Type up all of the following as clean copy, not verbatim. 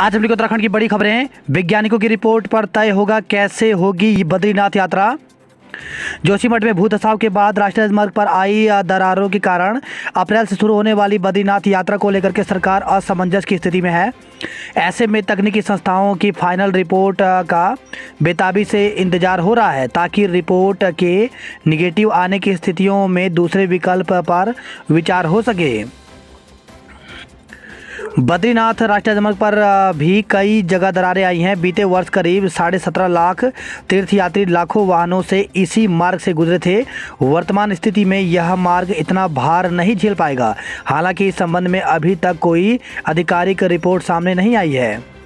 आज हम लोग उत्तराखंड की बड़ी खबरें। वैज्ञानिकों की रिपोर्ट पर तय होगा कैसे होगी ये बद्रीनाथ यात्रा। जोशीमठ में भू धसाव के बाद राष्ट्रीय राजमार्ग पर आई दरारों के कारण अप्रैल से शुरू होने वाली बद्रीनाथ यात्रा को लेकर के सरकार असमंजस की स्थिति में है। ऐसे में तकनीकी संस्थाओं की फाइनल रिपोर्ट का बेताबी से इंतजार हो रहा है ताकि रिपोर्ट के निगेटिव आने की स्थितियों में दूसरे विकल्प पर विचार हो सके। बद्रीनाथ राष्ट्रीय राजमार्ग पर भी कई जगह दरारें आई हैं। बीते वर्ष करीब 17.5 लाख तीर्थयात्री लाखों वाहनों से इसी मार्ग से गुजरे थे। वर्तमान स्थिति में यह मार्ग इतना भार नहीं झेल पाएगा। हालांकि इस संबंध में अभी तक कोई आधिकारिक रिपोर्ट सामने नहीं आई है।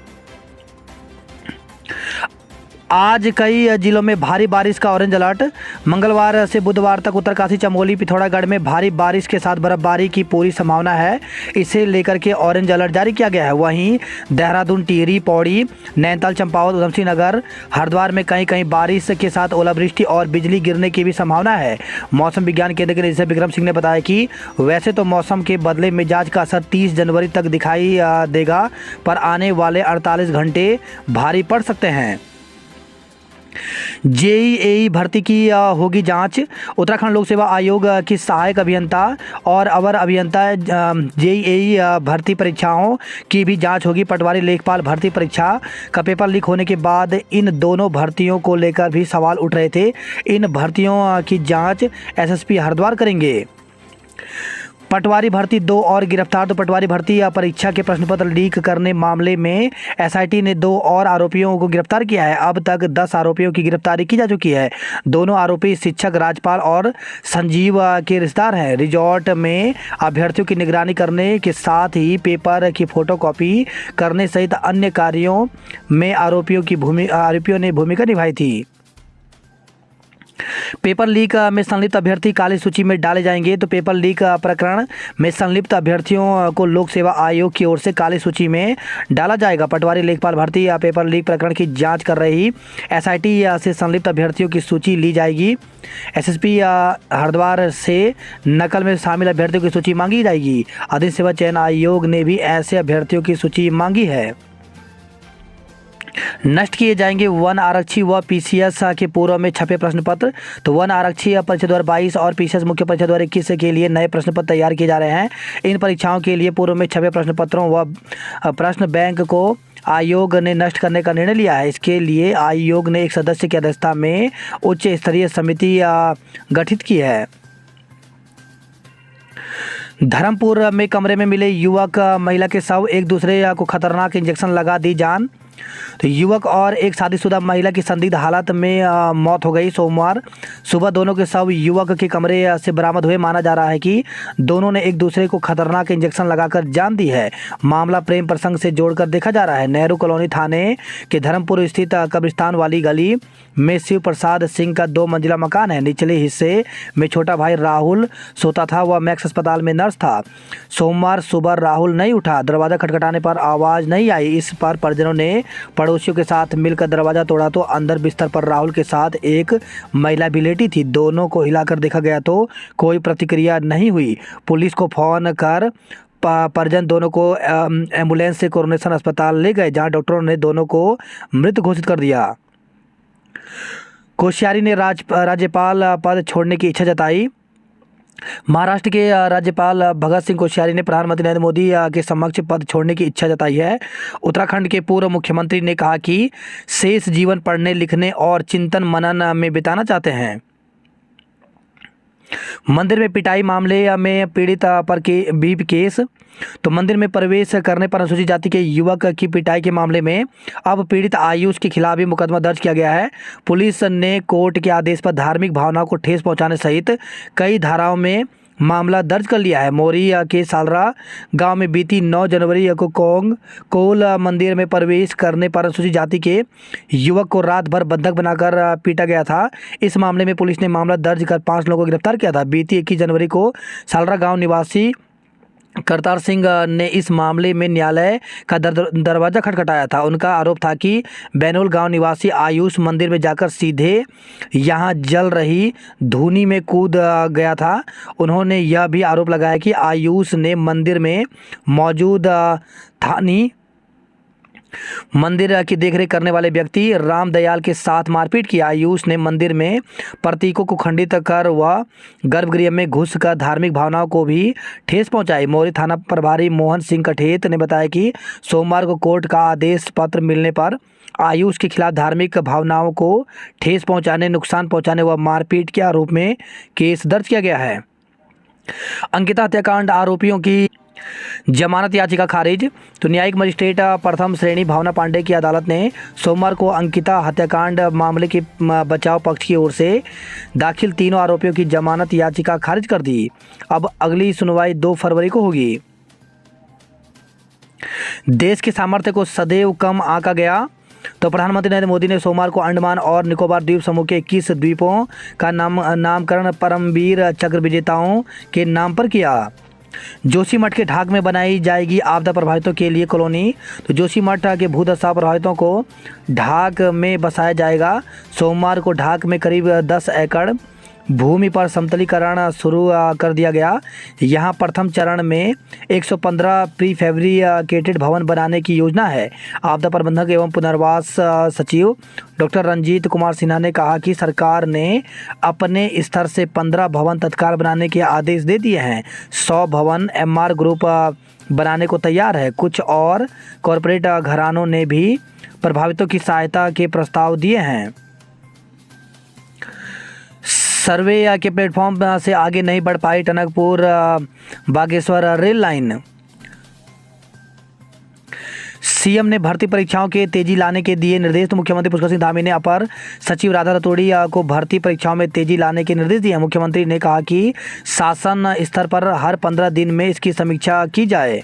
आज कई जिलों में भारी बारिश का ऑरेंज अलर्ट। मंगलवार से बुधवार तक उत्तरकाशी, चमोली, पिथौरागढ़ में भारी बारिश के साथ बर्फबारी की पूरी संभावना है। इसे लेकर के ऑरेंज अलर्ट जारी किया गया है। वहीं देहरादून, टिहरी, पौड़ी, नैनीताल, चंपावत, उधमसिंह नगर, हरिद्वार में कहीं कहीं बारिश के साथ ओलावृष्टि और बिजली गिरने की भी संभावना है। मौसम विज्ञान केंद्र के निदेशक विक्रम सिंह ने बताया कि वैसे तो मौसम के बदले मिजाज का असर 30 जनवरी तक दिखाई देगा, पर आने वाले 48 घंटे भारी पड़ सकते हैं। जेईई भर्ती की होगी जांच। उत्तराखंड लोक सेवा आयोग की सहायक अभियंता और अवर अभियंता जेईई भर्ती परीक्षाओं की भी जांच होगी। पटवारी लेखपाल भर्ती परीक्षा का पेपर लीक होने के बाद इन दोनों भर्तियों को लेकर भी सवाल उठ रहे थे। इन भर्तियों की जांच एसएसपी हरिद्वार करेंगे। पटवारी भर्ती 2 और गिरफ्तार। तो पटवारी भर्ती परीक्षा के प्रश्न पत्र लीक करने मामले में एसआईटी ने 2 और आरोपियों को गिरफ्तार किया है। अब तक 10 आरोपियों की गिरफ्तारी की जा चुकी है। दोनों आरोपी शिक्षक राजपाल और संजीव के रिश्तेदार हैं। रिजॉर्ट में अभ्यर्थियों की निगरानी करने के साथ ही पेपर की फोटोकॉपी करने सहित अन्य कार्यों में आरोपियों ने भूमिका निभाई थी। पेपर लीक में संलिप्त अभ्यर्थी काली सूची में डाले जाएंगे। तो पेपर लीक प्रकरण में संलिप्त अभ्यर्थियों को लोक सेवा आयोग की ओर से काली सूची में डाला जाएगा। पटवारी लेखपाल भर्ती पेपर लीक प्रकरण की जांच कर रही एसआईटी से संलिप्त अभ्यर्थियों की सूची ली जाएगी। एसएसपी हरिद्वार से नकल में शामिल अभ्यर्थियों की सूची मांगी जाएगी। अधिक सेवा चयन आयोग ने भी ऐसे अभ्यर्थियों की सूची मांगी है। नष्ट किए जाएंगे वन आरक्षी व पीसीएस के पूर्व में छपे प्रश्न पत्र। तो वन आरक्षी परीक्षा 2022 और पीसीएस मुख्य परीक्षा 2021 के लिए नए प्रश्न पत्र तैयार किए जा रहे हैं। इन परीक्षाओं के लिए पूर्व में छपे प्रश्न पत्रों व प्रश्न बैंक को आयोग ने नष्ट करने का निर्णय लिया है। इसके लिए आयोग ने एक सदस्य की अध्यक्षता में उच्च स्तरीय समिति गठित की है। धर्मपुर में कमरे में मिले युवक महिला के शव, एक दूसरे को खतरनाक इंजेक्शन लगा दी जान। तो युवक और एक शादीशुदा महिला की संदिग्ध हालत में मौत हो गई। सोमवार सुबह दोनों के शव युवक के कमरे से बरामद हुए। माना जा रहा है कि दोनों ने एक दूसरे को खतरनाक इंजेक्शन लगाकर जान दी है। मामला प्रेम प्रसंग से जोड़कर देखा जा रहा है। नेहरू कॉलोनी थाने के धर्मपुर स्थित कब्रिस्तान वाली गली में शिव प्रसाद सिंह का 2 मंजिला मकान है। निचले हिस्से में छोटा भाई राहुल सोता था। वह मैक्स अस्पताल में नर्स था। सोमवार सुबह राहुल नहीं उठा। दरवाज़ा खटखटाने पर आवाज़ नहीं आई। इस पर परिजनों ने पड़ोसियों के साथ मिलकर दरवाजा तोड़ा तो अंदर बिस्तर पर राहुल के साथ एक महिला भी लेटी थी। दोनों को हिलाकर देखा गया तो कोई प्रतिक्रिया नहीं हुई। पुलिस को फोन कर परिजन दोनों को एम्बुलेंस से कोरोनेशन अस्पताल ले गए, जहां डॉक्टरों ने दोनों को मृत घोषित कर दिया। कोश्यारी ने राज्यपाल पद छोड़ने की इच्छा जताई। महाराष्ट्र के राज्यपाल भगत सिंह कोश्यारी ने प्रधानमंत्री नरेंद्र मोदी के समक्ष पद छोड़ने की इच्छा जताई है। उत्तराखंड के पूर्व मुख्यमंत्री ने कहा कि शेष जीवन पढ़ने, लिखने और चिंतन मनन में बिताना चाहते हैं। मंदिर में पिटाई मामले में पीड़ित पर भी केस। तो मंदिर में प्रवेश करने पर अनुसूचित जाति के युवक की पिटाई के मामले में अब पीड़ित आयुष के खिलाफ भी मुकदमा दर्ज किया गया है। पुलिस ने कोर्ट के आदेश पर धार्मिक भावनाओं को ठेस पहुंचाने सहित कई धाराओं में मामला दर्ज कर लिया है। मोरी के सालरा गांव में बीती 9 जनवरी को कोल मंदिर में प्रवेश करने पर अनुसूचित जाति के युवक को रात भर बंधक बनाकर पीटा गया था। इस मामले में पुलिस ने मामला दर्ज कर 5 लोगों को गिरफ्तार किया था। बीती 21 जनवरी को सालरा गांव निवासी करतार सिंह ने इस मामले में न्यायालय का दरवाजा खटखटाया था। उनका आरोप था कि बैनोल गांव निवासी आयुष मंदिर में जाकर सीधे यहां जल रही धूनी में कूद गया था। उन्होंने यह भी आरोप लगाया कि आयुष ने मंदिर में मौजूद थानी मंदिर की देखरेख करने वाले व्यक्ति रामदयाल के साथ मारपीट की। आयुष ने मंदिर में प्रतीकों को खंडित कर व गर्भगृह में घुसकर धार्मिक भावनाओं को भी ठेस पहुंचाई। मौरी थाना प्रभारी मोहन सिंह कठेत ने बताया कि सोमवार को कोर्ट का आदेश पत्र मिलने पर आयुष के खिलाफ धार्मिक भावनाओं को ठेस पहुंचाने, नुकसान पहुंचाने व मारपीट के आरोप में केस दर्ज किया गया है। अंकिता हत्याकांड आरोपियों की जमानत याचिका खारिज। तो न्यायिक मजिस्ट्रेट प्रथम श्रेणी भावना पांडे की अदालत ने सोमवार को अंकिता हत्याकांड मामले के बचाव पक्ष की ओर से दाखिल तीनों आरोपियों की जमानत याचिका खारिज कर दी। अब अगली सुनवाई 2 फरवरी को होगी। देश के सामर्थ्य को सदैव कम आंका गया। तो प्रधानमंत्री नरेंद्र मोदी ने सोमवार को अंडमान और निकोबार द्वीप समूह के 21 द्वीपों का नामकरण परमवीर चक्र विजेताओं के नाम पर किया। जोशीमठ के ढाक में बनाई जाएगी आपदा प्रभावितों के लिए कॉलोनी। तो जोशीमठ के भूदशा प्रभावितों को ढाक में बसाया जाएगा। सोमवार को ढाक में करीब 10 एकड़ भूमि पर समतलीकरण शुरू कर दिया गया। यहां प्रथम चरण में 115 प्रीफैब्रिकेटेड भवन बनाने की योजना है। आपदा प्रबंधक एवं पुनर्वास सचिव डॉक्टर रंजीत कुमार सिन्हा ने कहा कि सरकार ने अपने स्तर से 15 भवन तत्काल बनाने के आदेश दे दिए हैं। 100 भवन एमआर ग्रुप बनाने को तैयार है। कुछ और कॉरपोरेट घरानों ने भी प्रभावितों की सहायता के प्रस्ताव दिए हैं। सर्वे के प्लेटफॉर्म से आगे नहीं बढ़ पाई Tanakpur Bageshwar rail line. CM ने भर्ती परीक्षाओं के तेजी लाने के दिए निर्देश। तो मुख्यमंत्री पुष्कर सिंह धामी ने अपर सचिव राधा रतोड़ी को भर्ती परीक्षाओं में तेजी लाने के निर्देश दिए। मुख्यमंत्री ने कहा कि शासन स्तर पर हर 15 दिन में इसकी समीक्षा की जाए।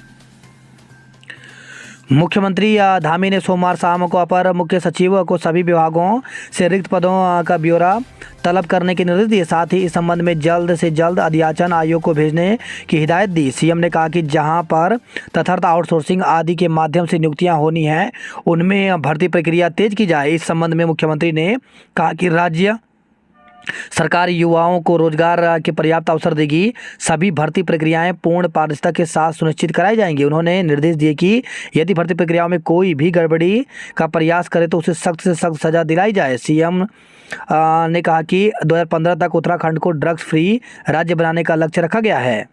मुख्यमंत्री धामी ने सोमवार शाम को अपर मुख्य सचिव को सभी विभागों से रिक्त पदों का ब्यौरा तलब करने के निर्देश दिए। साथ ही इस संबंध में जल्द से जल्द अध्याचन आयोग को भेजने की हिदायत दी। सीएम ने कहा कि जहां पर तथार्थ आउटसोर्सिंग आदि के माध्यम से नियुक्तियां होनी हैं, उनमें भर्ती प्रक्रिया तेज की जाए। इस संबंध में मुख्यमंत्री ने कहा कि राज्य सरकार युवाओं को रोजगार के पर्याप्त अवसर देगी। सभी भर्ती प्रक्रियाएं पूर्ण पारदर्शिता के साथ सुनिश्चित कराई जाएंगी। उन्होंने निर्देश दिए कि यदि भर्ती प्रक्रियाओं में कोई भी गड़बड़ी का प्रयास करे तो उसे सख्त से सख्त सजा दिलाई जाए। सीएम ने कहा कि 2015 तक उत्तराखंड को ड्रग्स फ्री राज्य बनाने का लक्ष्य रखा गया है।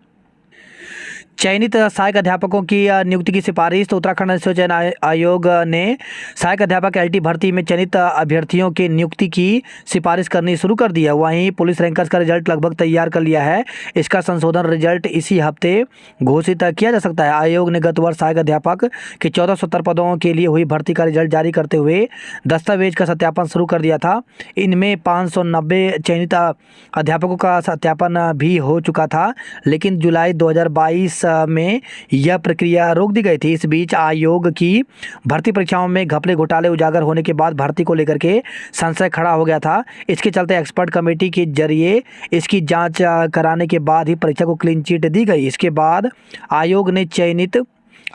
चयनित सहायक अध्यापकों की नियुक्ति की सिफारिश। तो उत्तराखंड राष्ट्रीय चयन आयोग ने सहायक अध्यापक एलटी भर्ती में चयनित अभ्यर्थियों की नियुक्ति की सिफारिश करनी शुरू कर दी है। वहीं पुलिस रैंकर्स का रिजल्ट लगभग तैयार कर लिया है। इसका संशोधन रिजल्ट इसी हफ्ते घोषित किया जा सकता है। आयोग ने गत वर्ष सहायक अध्यापक के 1470 पदों के लिए हुई भर्ती का रिजल्ट जारी करते हुए दस्तावेज का सत्यापन शुरू कर दिया था। इनमें 590 चयनित अध्यापकों का सत्यापन भी हो चुका था, लेकिन जुलाई 2022 में यह प्रक्रिया रोक दी गई थी। इस बीच आयोग की भर्ती परीक्षाओं में घपले घोटाले उजागर होने के बाद भर्ती को लेकर के संशय खड़ा हो गया था। इसके चलते एक्सपर्ट कमेटी के जरिए इसकी जांच कराने के बाद ही परीक्षा को क्लीन चिट दी गई। इसके बाद आयोग ने चयनित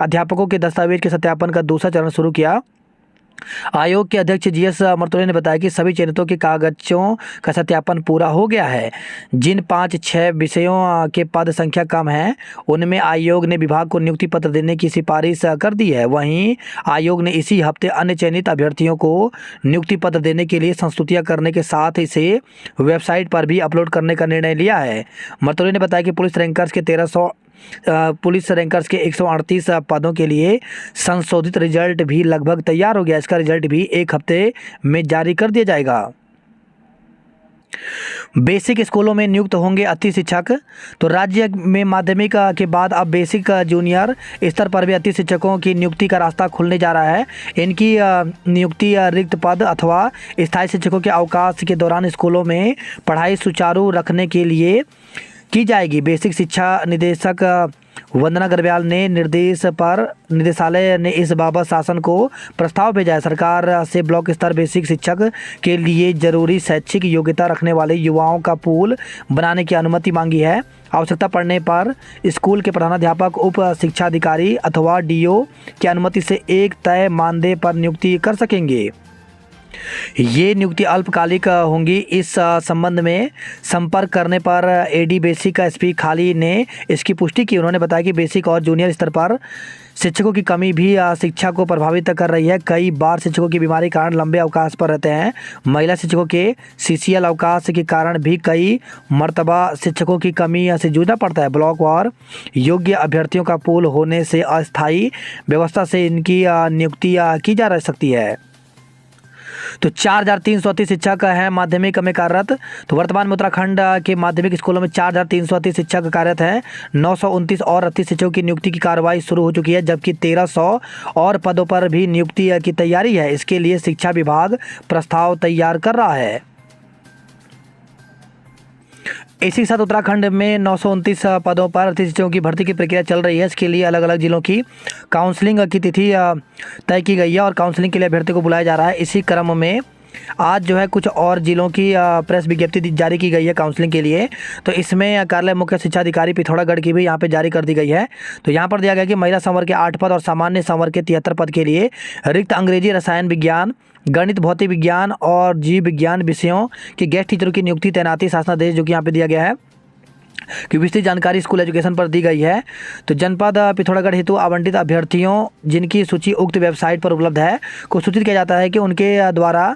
अध्यापकों के दस्तावेज के सत्यापन का दूसरा चरण शुरू किया। आयोग के अध्यक्ष जीएस मर्तोले ने बताया कि सभी चयनितों के कागजों का सत्यापन पूरा हो गया है। जिन 5-6 विषयों के पद संख्या कम है, उनमें आयोग ने विभाग को नियुक्ति पत्र देने की सिफारिश कर दी है। वहीं आयोग ने इसी हफ्ते अन्य चयनित अभ्यर्थियों को नियुक्ति पत्र देने के लिए संस्तुतियां करने के साथ इसे वेबसाइट पर भी अपलोड करने का निर्णय लिया है। मर्तोले ने बताया कि पुलिस रैंकर्स के 138 पदों के लिए संशोधित रिजल्ट भी लगभग तैयार हो गया। इसका रिजल्ट भी 1 हफ्ते में जारी कर दिया जाएगा। बेसिक स्कूलों में नियुक्त होंगे 38 शिक्षक। तो राज्य में माध्यमिक के बाद अब बेसिक जूनियर स्तर पर भी 38 शिक्षकों की नियुक्ति का रास्ता खुलने जा रहा है। इनकी नियुक्ति रिक्त पद अथवा स्थायी शिक्षकों के अवकाश के दौरान स्कूलों में पढ़ाई सुचारू रखने के लिए की जाएगी। बेसिक शिक्षा निदेशक वंदना गर्ब्याल ने निदेशालय ने इस बाबत शासन को प्रस्ताव भेजा है। सरकार से ब्लॉक स्तर बेसिक शिक्षक के लिए जरूरी शैक्षिक योग्यता रखने वाले युवाओं का पूल बनाने की अनुमति मांगी है। आवश्यकता पड़ने पर स्कूल के प्रधानाध्यापक, उप शिक्षाधिकारी अथवा डीओ की अनुमति से एक तय मानदेय पर नियुक्ति कर सकेंगे। ये नियुक्ति अल्पकालिक होंगी। इस संबंध में संपर्क करने पर एडी बेसिक एसपी खाली ने इसकी पुष्टि की। उन्होंने बताया कि बेसिक और जूनियर स्तर पर शिक्षकों की कमी भी शिक्षा को प्रभावित कर रही है। कई बार शिक्षकों की बीमारी के कारण लंबे अवकाश पर रहते हैं। महिला शिक्षकों के सीसीएल अवकाश के कारण भी कई मर्तबा शिक्षकों की कमी से जूझना पड़ता है। ब्लॉक और योग्य अभ्यर्थियों का पूल होने से अस्थायी व्यवस्था से इनकी नियुक्ति की जा सकती है। तो 4,330 शिक्षक हैं माध्यमिक में कार्यरत। तो वर्तमान में उत्तराखंड के माध्यमिक स्कूलों में 4,330 शिक्षक कार्यरत हैं। 929 और 38 शिक्षकों की नियुक्ति की कार्रवाई शुरू हो चुकी है, जबकि 1,300 और पदों पर भी नियुक्ति की तैयारी है। इसके लिए शिक्षा विभाग प्रस्ताव तैयार कर रहा है। इसी के साथ उत्तराखंड में 929 पदों पर 38 शिक्षकों की भर्ती की प्रक्रिया चल रही है। इसके लिए अलग अलग जिलों की काउंसलिंग की तिथि तय की गई है और काउंसलिंग के लिए अभ्यर्थी को बुलाया जा रहा है। इसी क्रम में आज जो है कुछ और जिलों की प्रेस विज्ञप्ति जारी की गई है काउंसलिंग के लिए। तो इसमें कार्यालय मुख्य शिक्षा अधिकारी पिथौरागढ़ की भी यहाँ पे जारी कर दी गई है। तो यहाँ पर दिया गया कि महिला संवर्ग के 8 पद और सामान्य संवर्ग के 73 पद के लिए रिक्त अंग्रेजी, रसायन विज्ञान, गणित, भौतिक विज्ञान और जीव विज्ञान विषयों के गेस्ट टीचरों की नियुक्ति, तैनाती, शासनादेश जो कि यहाँ पे दिया गया है कि विस्तृत जानकारी स्कूल एजुकेशन पर दी गई है। तो जनपद पिथौरागढ़ हेतु आवंटित अभ्यर्थियों जिनकी सूची उक्त वेबसाइट पर उपलब्ध है को सूचित किया जाता है कि उनके द्वारा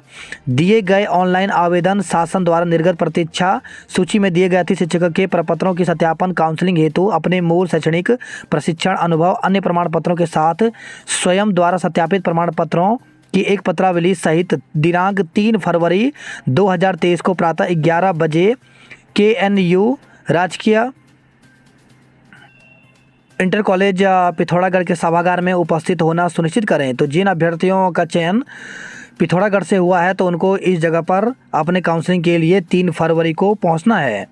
दिए गए ऑनलाइन आवेदन शासन द्वारा निर्गत प्रतीक्षा सूची में दिए गए शिक्षक के प्रपत्रों की सत्यापन काउंसलिंग हेतु अपने मूल शैक्षणिक प्रशिक्षण अनुभव अन्य प्रमाण पत्रों के साथ स्वयं द्वारा सत्यापित प्रमाण पत्रों की एक पत्रावली सहित दिनांक 3 फरवरी 2023 को प्रातः 11 बजे KNU राजकीय इंटर कॉलेज पिथौरागढ़ के सभागार में उपस्थित होना सुनिश्चित करें। तो जिन अभ्यर्थियों का चयन पिथौरागढ़ से हुआ है तो उनको इस जगह पर अपने काउंसलिंग के लिए 3 फरवरी को पहुंचना है।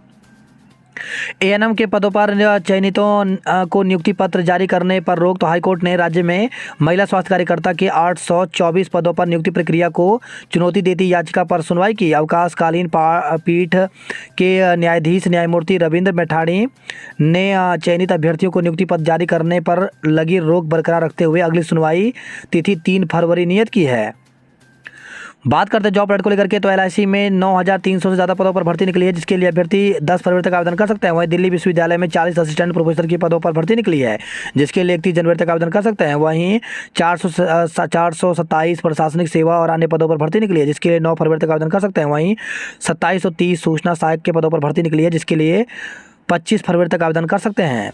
ANM के पदों पर चयनितों को नियुक्ति पत्र जारी करने पर रोक। तो हाईकोर्ट ने राज्य में महिला स्वास्थ्य कार्यकर्ता के 824 पदों पर नियुक्ति प्रक्रिया को चुनौती देती याचिका पर सुनवाई की। अवकाशकालीन पीठ के न्यायाधीश न्यायमूर्ति रविंद्र मैठाणी ने चयनित अभ्यर्थियों को नियुक्ति पत्र जारी करने पर लगी रोक बरकरार रखते हुए अगली सुनवाई तिथि 3 फरवरी नियत की है। बात करते हैं जॉब रेट को लेकर के। तो LIC में 9,300 से ज़्यादा पदों पर भर्ती निकली है, जिसके लिए अभ्यर्थी 10 फरवरी तक आवेदन कर सकते हैं। वहीं दिल्ली विश्वविद्यालय में 40 असिस्टेंट प्रोफेसर की पदों पर भर्ती निकली है, जिसके लिए 31 जनवरी तक आवेदन कर सकते हैं। वहीं 427 प्रशासनिक सेवा और अन्य पदों पर भर्ती निकली है, जिसके लिए 9 फरवरी तक आवेदन कर सकते हैं। वहीं 2730 सूचना सहायक के पदों पर भर्ती निकली है, जिसके लिए 25 फरवरी तक आवेदन कर सकते हैं।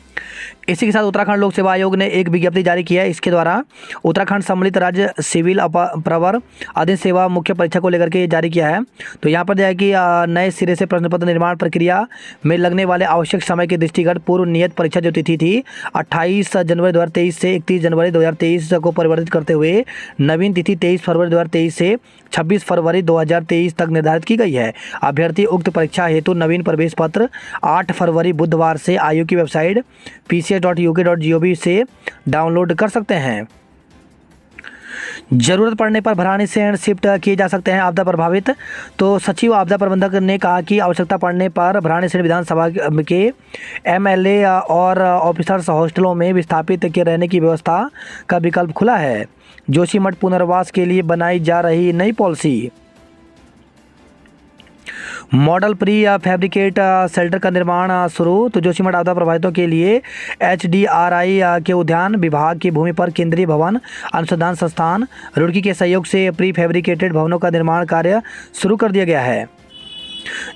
इसी के साथ उत्तराखंड लोक सेवा आयोग ने एक विज्ञप्ति जारी की है। इसके द्वारा उत्तराखंड सम्मिलित राज्य सिविल प्रवर अधीन सेवा मुख्य परीक्षा को लेकर के जारी किया है। तो यहाँ पर दिया है कि नए सिरे से प्रश्न पत्र निर्माण प्रक्रिया में लगने वाले आवश्यक समय के दृष्टिगत पूर्व नियत परीक्षा जो तिथि थी 28 जनवरी 2023 से 31 जनवरी 2023 को परिवर्तित करते हुए नवीन तिथि 23 फरवरी 2023 से 26 फरवरी 2023 तक निर्धारित की गई है। अभ्यर्थी उक्त परीक्षा हेतु नवीन प्रवेश पत्र 8 फरवरी बुधवार से आयोग की वेबसाइट pcs.uk.gov से डाउनलोड कर सकते हैं। जरूरत पड़ने पर भराड़ीसैंण शिफ्ट किए जा सकते हैं आपदा प्रभावित। तो सचिव आपदा प्रबंधक ने कहा कि आवश्यकता पड़ने पर भराड़ीसैंण विधानसभा के MLA और ऑफिसर्स हॉस्टलों में विस्थापित के रहने की व्यवस्था का विकल्प खुला है। जोशीमठ पुनर्वास के लिए बनाई जा रही नई policy. Model pre fabricate shelter का निर्माण शुरू। तो जोशीमठ आपदा प्रभावितों के लिए HDRI के उद्यान विभाग की भूमि पर केंद्रीय भवन अनुसंधान संस्थान रुड़की के सहयोग से प्री फैब्रिकेटेड भवनों का निर्माण कार्य शुरू कर दिया गया है।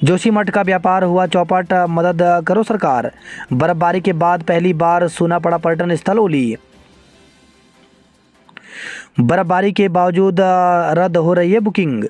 जोशीमठ का व्यापार हुआ चौपट, मदद करो सरकार। बर्फबारी के बाद पहली बार सूना पड़ा पर्यटन स्थल ओली। बर्फबारी के बावजूद रद्द हो रही है बुकिंग।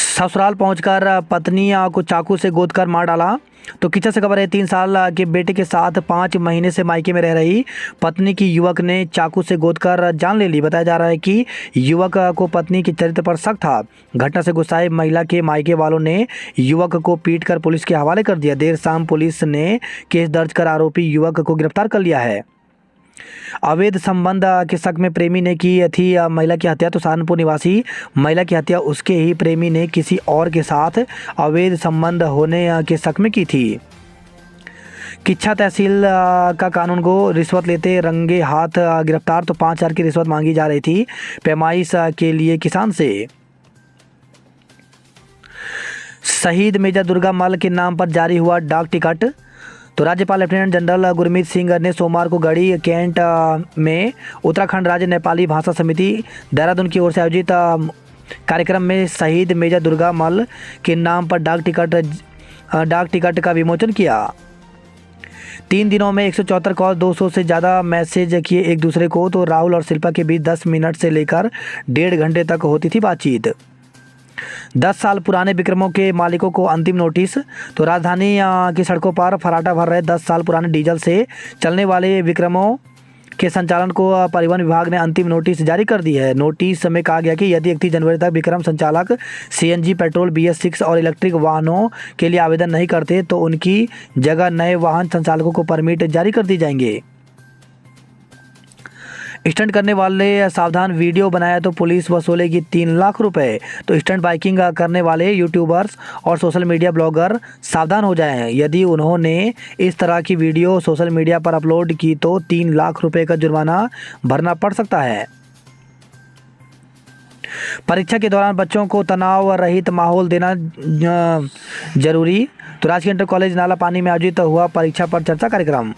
ससुराल पहुंचकर पत्नी को चाकू से गोदकर मार डाला। तो किचन से खबर है 3 साल के बेटे के साथ 5 महीने से मायके में रह रही पत्नी की युवक ने चाकू से गोदकर जान ले ली। बताया जा रहा है कि युवक को पत्नी के चरित्र पर शक था। घटना से गुस्साए महिला के मायके वालों ने युवक को पीटकर पुलिस के हवाले कर दिया। देर शाम पुलिस ने केस दर्ज कर आरोपी युवक को गिरफ्तार कर लिया है। अवैध संबंध के शक में प्रेमी ने की थी महिला की हत्या। तो सहारनपुर निवासी महिला की हत्या उसके ही प्रेमी ने किसी और के साथ अवैध संबंध होने के शक में की थी। किच्छा तहसील का कानूनगो रिश्वत लेते रंगे हाथ गिरफ्तार। तो 5,000 की रिश्वत मांगी जा रही थी पैमाइश के लिए किसान से। शहीद मेजर दुर्गा मल्ल के नाम पर जारी हुआ डाक टिकट। तो राज्यपाल लेफ्टिनेंट जनरल गुरमीत सिंह ने सोमवार को गढ़ी कैंट में उत्तराखंड राज्य नेपाली भाषा समिति देहरादून की ओर से आयोजित कार्यक्रम में शहीद मेजर दुर्गा मल्ल के नाम पर डाक टिकट का विमोचन किया। 3 दिनों में 174 कॉल, 200 से ज़्यादा मैसेज किए एक दूसरे को। तो राहुल और शिल्पा के बीच 10 मिनट से लेकर 1.5 घंटे तक होती थी बातचीत। 10 साल पुराने विक्रमों के मालिकों को अंतिम नोटिस। तो राजधानी की सड़कों पर फराटा भर रहे 10 साल पुराने डीजल से चलने वाले विक्रमों के संचालन को परिवहन विभाग ने अंतिम नोटिस जारी कर दी है। नोटिस में कहा गया कि यदि 31 जनवरी तक विक्रम संचालक सीएनजी, पेट्रोल, BS6 और इलेक्ट्रिक वाहनों के लिए आवेदन नहीं करते तो उनकी जगह नए वाहन संचालकों को परमिट जारी कर दी जाएंगे। स्टंट करने वाले सावधान, वीडियो बनाया तो पुलिस वसूलेगी 3 लाख रुपए। तो स्टंट बाइकिंग करने वाले यूट्यूबर्स और सोशल मीडिया ब्लॉगर सावधान हो जाएं। यदि उन्होंने इस तरह की वीडियो सोशल मीडिया पर अपलोड की तो 3 लाख रुपए का जुर्माना भरना पड़ सकता है। परीक्षा के दौरान बच्चों को तनाव रहित माहौल देना जरूरी। तो राजकीय इंटर कॉलेज नाला पानी में आयोजित हुआ परीक्षा पर चर्चा कार्यक्रम।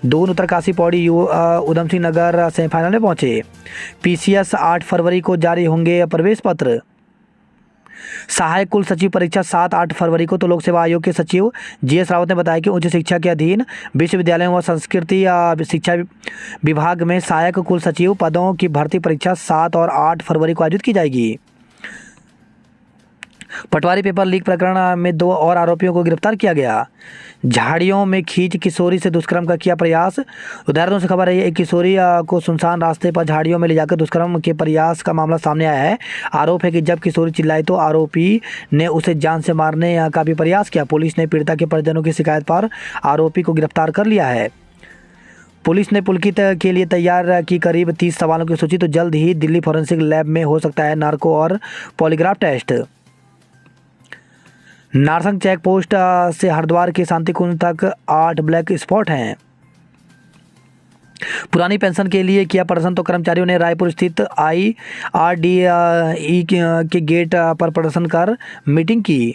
दून, उत्तरकाशी, पौड़ी, उधम सिंह नगर सेमीफाइनल में पहुंचे। PCS 8 फरवरी को जारी होंगे प्रवेश पत्र। सहायक कुल सचिव परीक्षा 7-8 फरवरी को। तो लोक सेवा आयोग के सचिव GS रावत ने बताया कि उच्च शिक्षा के अधीन विश्वविद्यालयों व संस्कृति शिक्षा विभाग में सहायक कुल सचिव पदों की भर्ती परीक्षा 7 और 8 फरवरी को आयोजित की जाएगी। पटवारी पेपर लीक प्रकरण में 2 और आरोपियों को गिरफ्तार किया गया। झाड़ियों में खींच किशोरी से दुष्कर्म का किया प्रयास। उदाहरणों से खबर है, एक किशोरी को सुनसान रास्ते पर झाड़ियों में ले जाकर दुष्कर्म के प्रयास का मामला सामने आया है। आरोप है कि जब किशोरी चिल्लाई तो आरोपी ने उसे जान से मारने का भी प्रयास किया। पुलिस ने पीड़िता के परिजनों की शिकायत पर आरोपी को गिरफ्तार कर लिया है। पुलिस ने पुलकित के लिए तैयार की करीब 30 सवालों की सूची। तो जल्द ही दिल्ली फॉरेंसिक लैब में हो सकता है नार्को और पॉलीग्राफ टेस्ट। नारसंग चेक पोस्ट से हरिद्वार के शांति कुंज तक 8 ब्लैक स्पॉट हैं। पुरानी पेंशन के लिए किया प्रदर्शन। तो कर्मचारियों ने रायपुर स्थित IRDE के गेट पर प्रदर्शन कर मीटिंग की।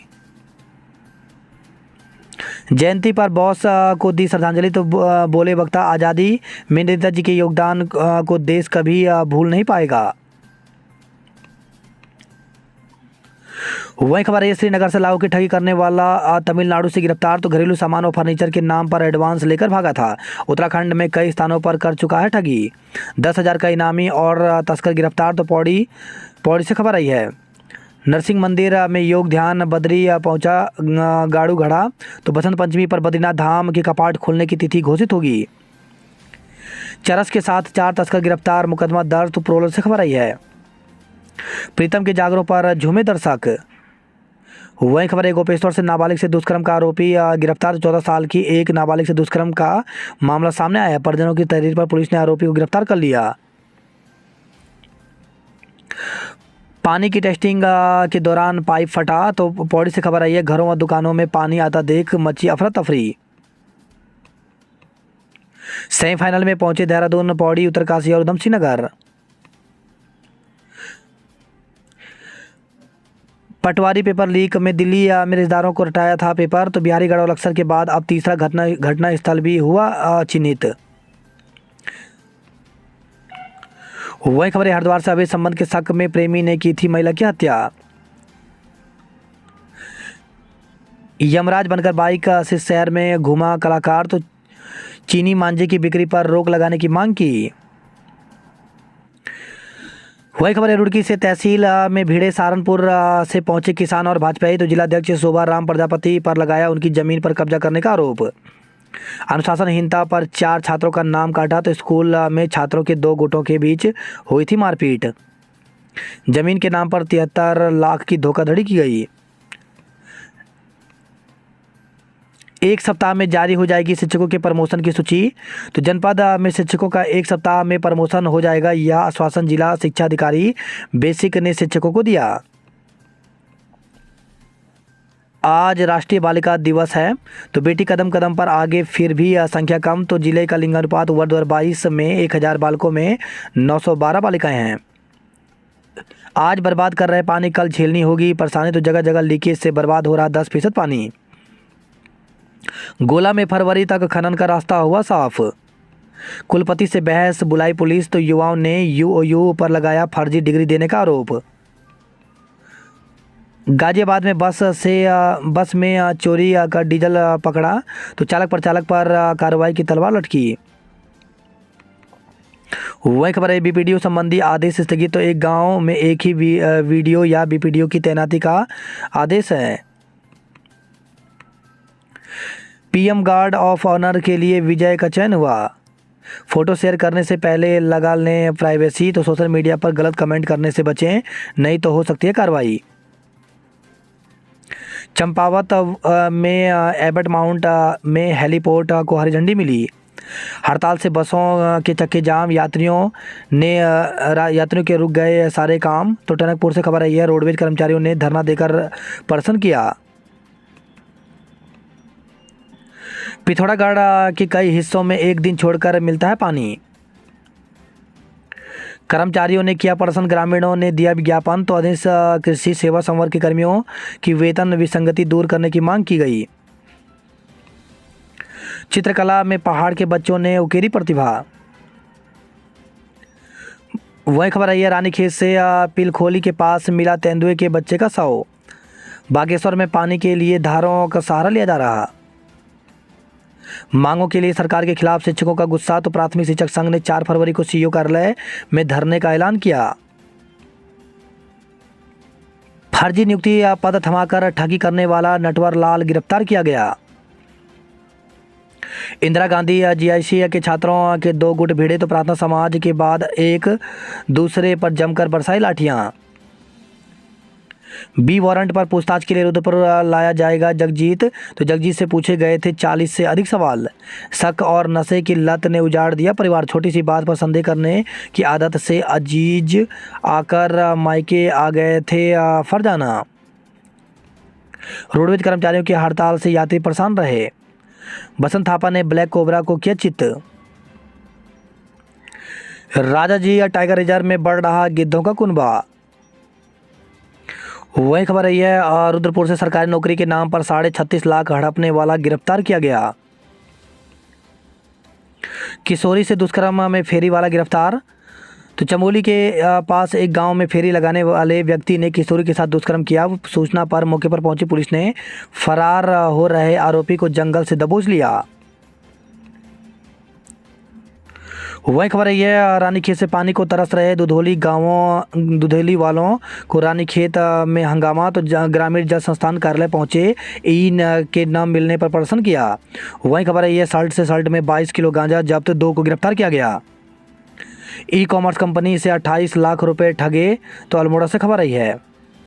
जयंती पर बॉस को दी श्रद्धांजलि। तो बोले वक्ता, आज़ादी में नेताजी के योगदान को देश कभी भूल नहीं पाएगा। वही खबर है, श्रीनगर से लाखों की ठगी करने वाला तमिलनाडु से गिरफ्तार। तो घरेलू सामान और फर्नीचर के नाम पर एडवांस लेकर भागा था। उत्तराखंड में कई स्थानों पर कर चुका है ठगी। 10,000 का इनामी और तस्कर गिरफ्तार। तो पौड़ी से खबर आई है, नरसिंह मंदिर में योग ध्यान बद्री पहुंचा गाड़ू घड़ा। तो बसंत पंचमी पर बद्रीनाथ धाम के कपाट खोलने की तिथि घोषित होगी। चरस के साथ 4 तस्कर गिरफ्तार, मुकदमा दर्ज। तो प्रोलर से खबर आई है, प्रीतम के जागरों पर झूमे दर्शक। वही खबर है, गोपेश्वर से नाबालिग से दुष्कर्म का आरोपी गिरफ्तार। 14 साल की एक नाबालिग से दुष्कर्म का मामला सामने आया। परिजनों की तहरीर पर पुलिस ने आरोपी को गिरफ्तार कर लिया। पानी की टेस्टिंग के दौरान पाइप फटा। तो पौड़ी से खबर आई है, घरों व दुकानों में पानी आता देख मची अफरा तफरी। सेमीफाइनल में पहुंचे देहरादून, पौड़ी, उत्तरकाशी और उधम सिंह नगर। पटवारी पेपर लीक में दिल्ली में रिश्तेदारों को रटाया था पेपर। तो बिहारीगढ़ और अक्सर के बाद अब तीसरा घटना स्थल भी हुआ चिन्हित। वही खबर है, हरिद्वार से अवैध संबंध के शक में प्रेमी ने की थी महिला की हत्या। यमराज बनकर बाइक से शहर में घुमा कलाकार। तो चीनी मांझे की बिक्री पर रोक लगाने की मांग की। वही खबर है, रुड़की से तहसील में भिड़े सहारनपुर से पहुंचे किसान और भाजपाई। तो जिलाध्यक्ष शोभा राम प्रजापति पर लगाया उनकी जमीन पर कब्जा करने का आरोप। अनुशासनहीनता पर 4 छात्रों का नाम काटा। तो स्कूल में छात्रों के 2 गुटों के बीच हुई थी मारपीट। जमीन के नाम पर 73 लाख की धोखाधड़ी की गई। 1 सप्ताह में जारी हो जाएगी शिक्षकों के प्रमोशन की सूची। तो जनपद में शिक्षकों का 1 सप्ताह में प्रमोशन हो जाएगा, यह आश्वासन जिला शिक्षा अधिकारी बेसिक ने शिक्षकों को दिया। आज राष्ट्रीय बालिका दिवस है। तो बेटी कदम कदम पर आगे फिर भी संख्या कम। तो जिले का लिंगानुपात वर्ष 2022 में 1000 बालकों में 912 बालिकाएं हैं। आज बर्बाद कर रहे पानी कल झेलनी होगी परेशानी। तो जगह जगह लीकेज से बर्बाद हो रहा 10% पानी। गोला में फरवरी तक खनन का रास्ता हुआ साफ। कुलपति से बहस बुलाई पुलिस। तो युवाओं ने यूओयू पर लगाया फर्जी डिग्री देने का आरोप। गाजियाबाद में बस में चोरी का डीजल पकड़ा। तो चालक पर कार्रवाई की तलवार लटकी। वही खबर है बीपीडीओ संबंधी आदेश स्थगित। तो एक गांव में एक ही वीडियो या बीपीडीओ की तैनाती का आदेश है। पीएम गार्ड ऑफ ऑनर के लिए विजय का चयन हुआ। फोटो शेयर करने से पहले लगा लें प्राइवेसी। तो सोशल मीडिया पर गलत कमेंट करने से बचें, नहीं तो हो सकती है कार्रवाई। चंपावत में एबट माउंट में हेलीपोर्ट को हरी झंडी मिली। हड़ताल से बसों के चक्के जाम। यात्रियों के रुक गए सारे काम। तो टनकपुर से खबर आई है रोडवेज कर्मचारियों ने धरना देकर प्रदर्शन किया। पिथौरागढ़ के कई हिस्सों में एक दिन छोड़कर मिलता है पानी। कर्मचारियों ने किया प्रदर्शन, ग्रामीणों ने दिया विज्ञापन। तो अधीन कृषि सेवा संवर्ग के कर्मियों की वेतन विसंगति दूर करने की मांग की गई। चित्रकला में पहाड़ के बच्चों ने उकेरी प्रतिभा। वही खबर आई है रानीखेत से पिलखोली के पास मिला तेंदुए के बच्चे का शव। बागेश्वर में पानी के लिए धारों का सहारा लिया जा रहा। मांगों के लिए सरकार के खिलाफ शिक्षकों का गुस्सा। तो प्राथमिक शिक्षक संघ ने 4 फरवरी को सीईओ कार्यालय में धरने का ऐलान किया। फर्जी नियुक्ति पद थमाकर ठगी करने वाला नटवर लाल गिरफ्तार किया गया। इंदिरा गांधी जीआईसी के छात्रों के 2 गुट भिड़े। तो प्रार्थना समाज के बाद एक दूसरे पर जमकर बरसाई लाठियां। बी वारंट पर पूछताछ के लिए रुद्रपुर लाया जाएगा जगजीत। तो जगजीत से पूछे गए थे 40 से अधिक सवाल। शक और नशे की लत ने उजाड़ दिया परिवार। छोटी सी बात पर संदेह करने की आदत से अजीज आकर मायके आ गए थे फरजाना। रोडवेज कर्मचारियों की हड़ताल से यात्री परेशान रहे। बसंत थापा ने ब्लैक कोबरा को किया चित। राजाजी टाइगर रिजर्व में बढ़ रहा गिद्धों का कुनबा। वही खबर रही है रुद्रपुर से सरकारी नौकरी के नाम पर 36.5 लाख हड़पने वाला गिरफ्तार किया गया। किशोरी से दुष्कर्म में फेरी वाला गिरफ्तार। तो चमोली के पास एक गांव में फेरी लगाने वाले व्यक्ति ने किशोरी के साथ दुष्कर्म किया। सूचना पर मौके पर पहुंची पुलिस ने फरार हो रहे आरोपी को जंगल से दबोच लिया। वही खबर है रानीखेत से पानी को तरस रहे दुधौली वालों को रानीखेत में हंगामा। तो ग्रामीण जल संस्थान कार्यालय पहुंचे, के न मिलने पर प्रदर्शन किया। वही खबर है सल्ट से सल्ट में 22 किलो गांजा जब्त, 2 को गिरफ्तार किया गया। ई कॉमर्स कंपनी से 28 लाख रुपए ठगे। तो अल्मोड़ा से खबर आई है।